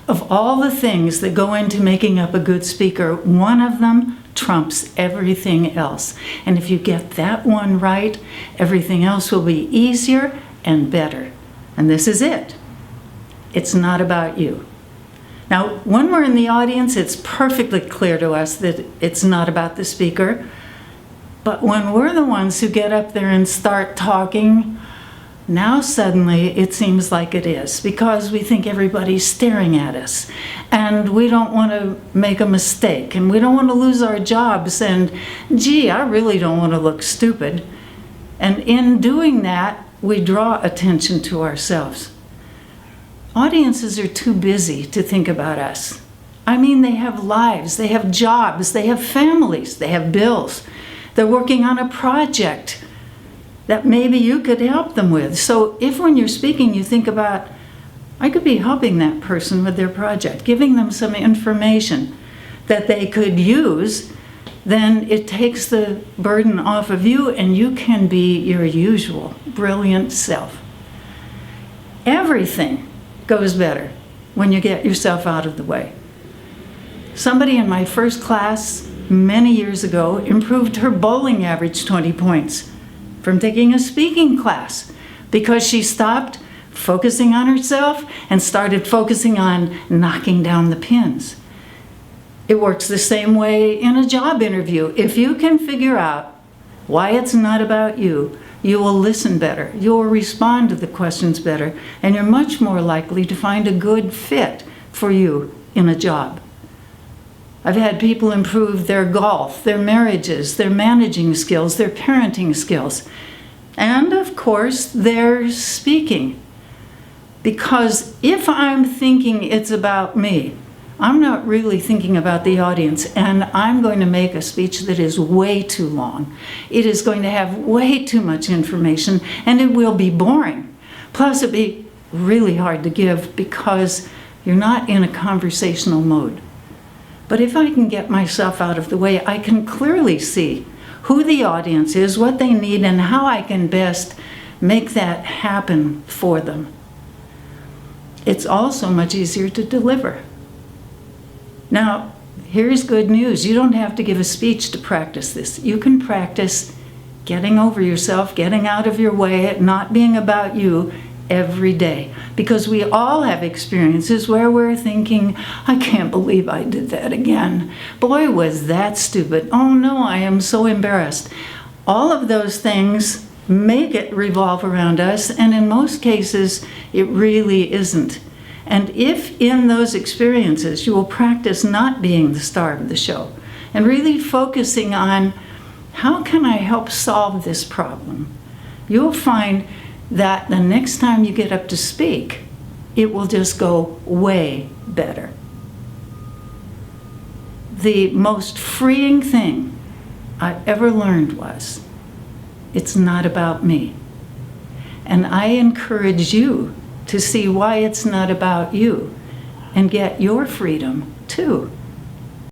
Of all the things that go into making up a good speaker, one of them trumps everything else. And if you get that one right, everything else will be easier and better. And this is it. It's not about you. Now, when we're in the audience, it's perfectly clear to us that it's not about the speaker. But when we're the ones who get up there and start talking, now suddenly it seems like it is, because we think everybody's staring at us and we don't want to make a mistake and we don't want to lose our jobs and, gee, I really don't want to look stupid. And in doing that, we draw attention to ourselves. Audiences are too busy to think about us. I mean, they have lives, they have jobs, they have families, they have bills. They're working on a project that maybe you could help them with. So if when you're speaking you think about, I could be helping that person with their project, giving them some information that they could use, then it takes the burden off of you and you can be your usual brilliant self. Everything goes better when you get yourself out of the way. Somebody in my first class many years ago improved her bowling average 20 points from taking a speaking class because she stopped focusing on herself and started focusing on knocking down the pins. It works the same way in a job interview. If you can figure out why it's not about you, you will listen better, you will respond to the questions better, and you're much more likely to find a good fit for you in a job. I've had people improve their golf, their marriages, their managing skills, their parenting skills, and of course, their speaking. Because if I'm thinking it's about me, I'm not really thinking about the audience, and I'm going to make a speech that is way too long. It is going to have way too much information, and it will be boring. Plus, it'll be really hard to give because you're not in a conversational mode. But if I can get myself out of the way, I can clearly see who the audience is, what they need, and how I can best make that happen for them. It's also much easier to deliver. Now, here's good news. You don't have to give a speech to practice this. You can practice getting over yourself, getting out of your way, not being about you every day. Because we all have experiences where we're thinking, I can't believe I did that again. Boy, was that stupid. Oh no, I am so embarrassed. All of those things make it revolve around us, and in most cases, it really isn't. And if in those experiences you will practice not being the star of the show and really focusing on how can I help solve this problem, you'll find that the next time you get up to speak, it will just go way better. The most freeing thing I ever learned was, it's not about me. And I encourage you to see why it's not about you and get your freedom too.